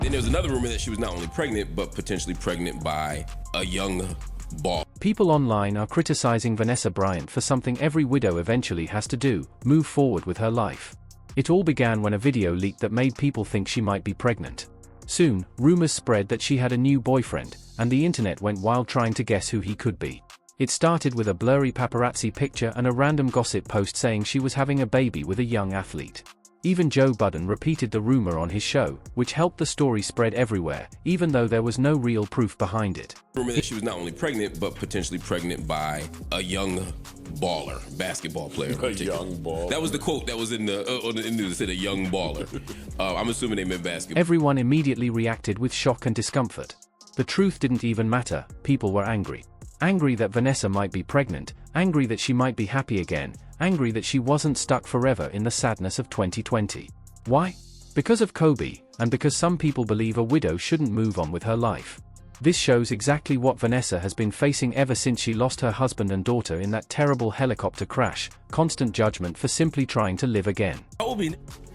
Then there was another rumor that she was not only pregnant, but potentially pregnant by a young baller. People online are criticizing Vanessa Bryant for something every widow eventually has to do: move forward with her life. It all began when a video leaked that made people think she might be pregnant. Soon, rumors spread that she had a new boyfriend, and the internet went wild trying to guess who he could be. It started with a blurry paparazzi picture and a random gossip post saying she was having a baby with a young athlete. Even Joe Budden repeated the rumor on his show, which helped the story spread everywhere, even though there was no real proof behind it. Rumor that she was not only pregnant, but potentially pregnant by a young baller, basketball player. A young baller. That was the quote that was in the news. It said a young baller. I'm assuming they meant basketball. Everyone immediately reacted with shock and discomfort. The truth didn't even matter. People were angry. Angry that Vanessa might be pregnant, angry that she might be happy again, angry that she wasn't stuck forever in the sadness of 2020. Why? Because of Kobe, and because some people believe a widow shouldn't move on with her life. This shows exactly what Vanessa has been facing ever since she lost her husband and daughter in that terrible helicopter crash: constant judgment for simply trying to live again. Kobe.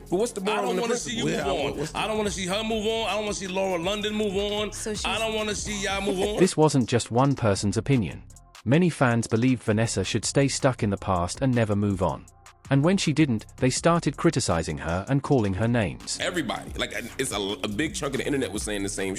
But what's the moral? I don't want to see you move on. I don't want to see her move on. I don't want to see Laura London move on. I don't want to see y'all move on. This wasn't just one person's opinion. Many fans believed Vanessa should stay stuck in the past and never move on. And when she didn't, they started criticizing her and calling her names. Everybody, like, it's a big chunk of the internet was saying the same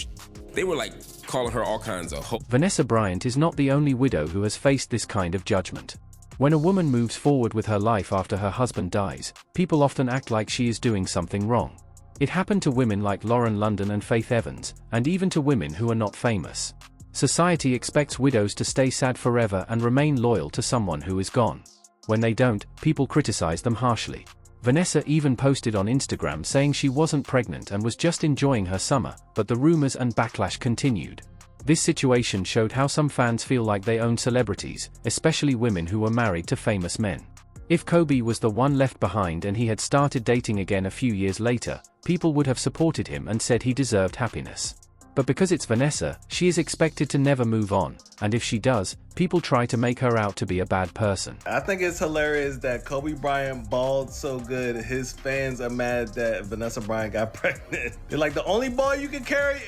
They were like calling her all kinds of Vanessa Bryant is not the only widow who has faced this kind of judgment. When a woman moves forward with her life after her husband dies, people often act like she is doing something wrong. It happened to women like Lauren London and Faith Evans, and even to women who are not famous. Society expects widows to stay sad forever and remain loyal to someone who is gone. When they don't, people criticize them harshly. Vanessa even posted on Instagram saying she wasn't pregnant and was just enjoying her summer, but the rumors and backlash continued. This situation showed how some fans feel like they own celebrities, especially women who were married to famous men. If Kobe was the one left behind and he had started dating again a few years later, people would have supported him and said he deserved happiness. But because it's Vanessa, she is expected to never move on, and if she does, people try to make her out to be a bad person. I think it's hilarious that Kobe Bryant balled so good, his fans are mad that Vanessa Bryant got pregnant. They're like, the only ball you can carry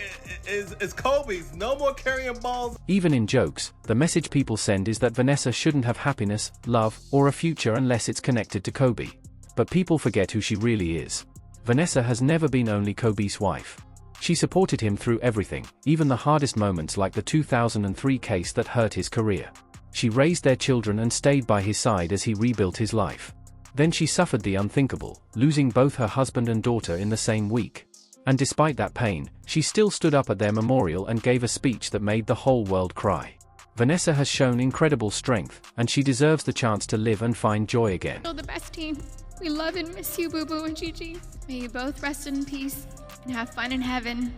is Kobe's. No more carrying balls. Even in jokes, the message people send is that Vanessa shouldn't have happiness, love, or a future unless it's connected to Kobe. But people forget who she really is. Vanessa has never been only Kobe's wife. She supported him through everything, even the hardest moments like the 2003 case that hurt his career. She raised their children and stayed by his side as he rebuilt his life. Then she suffered the unthinkable, losing both her husband and daughter in the same week. And despite that pain, she still stood up at their memorial and gave a speech that made the whole world cry. Vanessa has shown incredible strength, and she deserves the chance to live and find joy again. You're the best team. We love and miss you, Boo Boo and Gigi. May you both rest in peace and have fun in heaven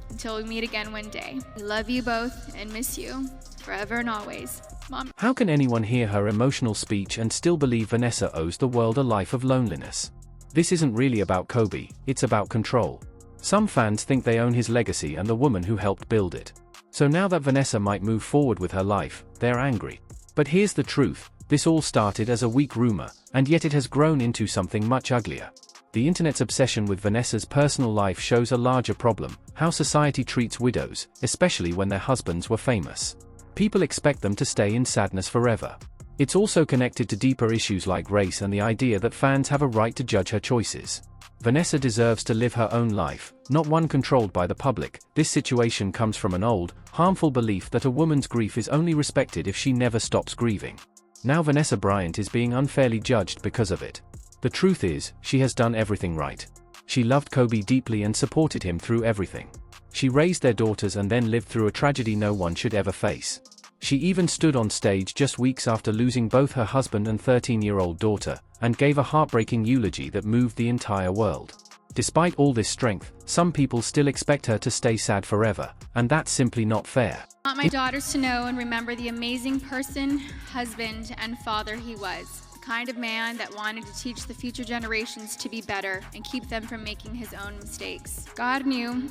until we meet again one day. We love you both and miss you forever and always. Mom. How can anyone hear her emotional speech and still believe Vanessa owes the world a life of loneliness? This isn't really about Kobe, it's about control. Some fans think they own his legacy and the woman who helped build it. So now that Vanessa might move forward with her life, they're angry. But here's the truth, this all started as a weak rumor, and yet it has grown into something much uglier. The internet's obsession with Vanessa's personal life shows a larger problem: how society treats widows, especially when their husbands were famous. People expect them to stay in sadness forever. It's also connected to deeper issues like race and the idea that fans have a right to judge her choices. Vanessa deserves to live her own life, not one controlled by the public. This situation comes from an old, harmful belief that a woman's grief is only respected if she never stops grieving. Now Vanessa Bryant is being unfairly judged because of it. The truth is, she has done everything right. She loved Kobe deeply and supported him through everything. She raised their daughters and then lived through a tragedy no one should ever face. She even stood on stage just weeks after losing both her husband and 13-year-old daughter, and gave a heartbreaking eulogy that moved the entire world. Despite all this strength, some people still expect her to stay sad forever, and that's simply not fair. I want my daughters to know and remember the amazing person, husband, and father he was. The kind of man that wanted to teach the future generations to be better and keep them from making his own mistakes. God knew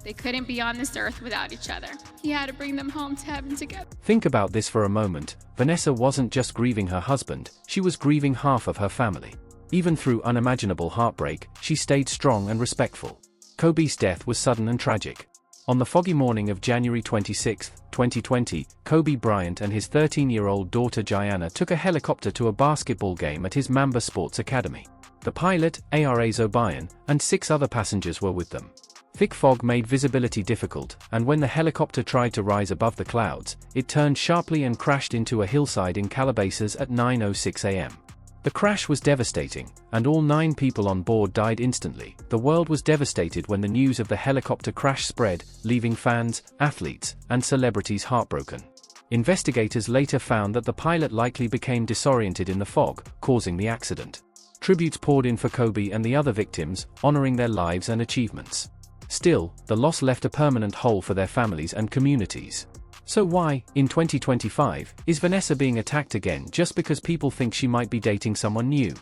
they couldn't be on this earth without each other. He had to bring them home to heaven together. Think about this for a moment. Vanessa wasn't just grieving her husband, she was grieving half of her family. Even through unimaginable heartbreak, she stayed strong and respectful. Kobe's death was sudden and tragic. On the foggy morning of January 26, 2020, Kobe Bryant and his 13-year-old daughter Gianna took a helicopter to a basketball game at his Mamba Sports Academy. The pilot, Ara Zobayan, and 6 other passengers were with them. Thick fog made visibility difficult, and when the helicopter tried to rise above the clouds, it turned sharply and crashed into a hillside in Calabasas at 9:06 a.m. The crash was devastating, and all 9 people on board died instantly. The world was devastated when the news of the helicopter crash spread, leaving fans, athletes, and celebrities heartbroken. Investigators later found that the pilot likely became disoriented in the fog, causing the accident. Tributes poured in for Kobe and the other victims, honoring their lives and achievements. Still, the loss left a permanent hole for their families and communities. So why, in 2025, is Vanessa being attacked again just because people think she might be dating someone new?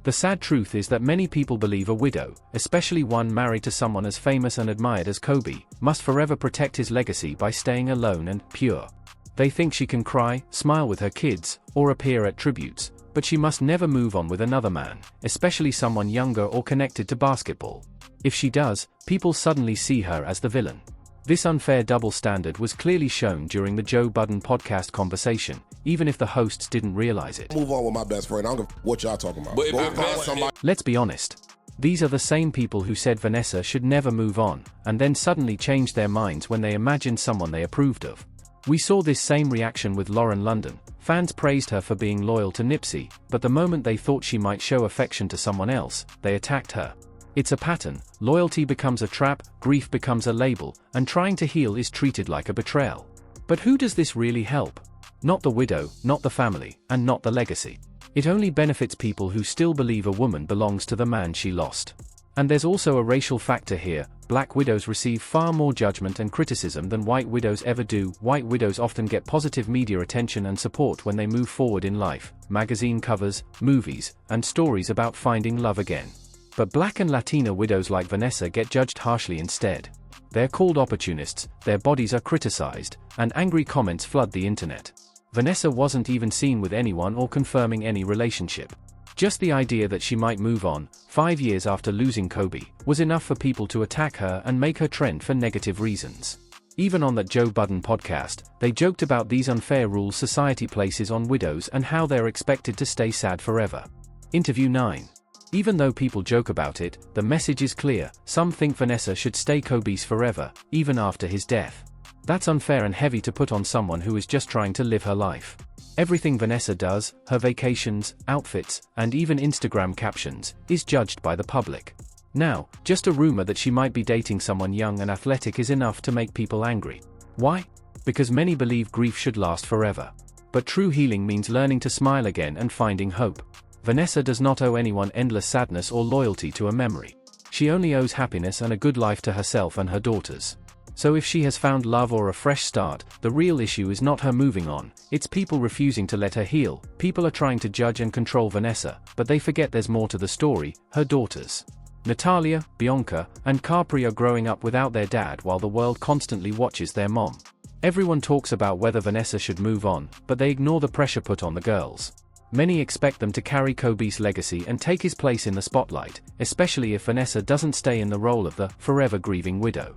The sad truth is that many people believe a widow, especially one married to someone as famous and admired as Kobe, must forever protect his legacy by staying alone and pure. They think she can cry, smile with her kids, or appear at tributes, but she must never move on with another man, especially someone younger or connected to basketball. If she does, people suddenly see her as the villain. This unfair double standard was clearly shown during the Joe Budden podcast conversation, even if the hosts didn't realize it. Move on with my best friend. I don't know what y'all talking about. Go find somebody. Let's be honest. These are the same people who said Vanessa should never move on, and then suddenly changed their minds when they imagined someone they approved of. We saw this same reaction with Lauren London. Fans praised her for being loyal to Nipsey, but the moment they thought she might show affection to someone else, they attacked her. It's a pattern. Loyalty becomes a trap, grief becomes a label, and trying to heal is treated like a betrayal. But who does this really help? Not the widow, not the family, and not the legacy. It only benefits people who still believe a woman belongs to the man she lost. And there's also a racial factor here. Black widows receive far more judgment and criticism than white widows ever do. White widows often get positive media attention and support when they move forward in life, magazine covers, movies, and stories about finding love again. But Black and Latina widows like Vanessa get judged harshly instead. They're called opportunists, their bodies are criticized, and angry comments flood the internet. Vanessa wasn't even seen with anyone or confirming any relationship. Just the idea that she might move on, 5 years after losing Kobe, was enough for people to attack her and make her trend for negative reasons. Even on that Joe Budden podcast, they joked about these unfair rules society places on widows and how they're expected to stay sad forever. Interview 9. Even though people joke about it, the message is clear. Some think Vanessa should stay Kobe's forever, even after his death. That's unfair and heavy to put on someone who is just trying to live her life. Everything Vanessa does, her vacations, outfits, and even Instagram captions, is judged by the public. Now, just a rumor that she might be dating someone young and athletic is enough to make people angry. Why? Because many believe grief should last forever. But true healing means learning to smile again and finding hope. Vanessa does not owe anyone endless sadness or loyalty to a memory. She only owes happiness and a good life to herself and her daughters. So if she has found love or a fresh start, the real issue is not her moving on, it's people refusing to let her heal. People are trying to judge and control Vanessa, but they forget there's more to the story. Her daughters, Natalia, Bianca, and Capri, are growing up without their dad while the world constantly watches their mom. Everyone talks about whether Vanessa should move on, but they ignore the pressure put on the girls. Many expect them to carry Kobe's legacy and take his place in the spotlight, especially if Vanessa doesn't stay in the role of the forever grieving widow.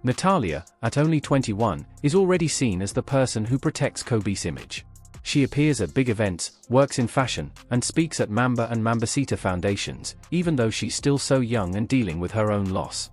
Natalia, at only 21, is already seen as the person who protects Kobe's image. She appears at big events, works in fashion, and speaks at Mamba and Mambasita foundations, even though she's still so young and dealing with her own loss.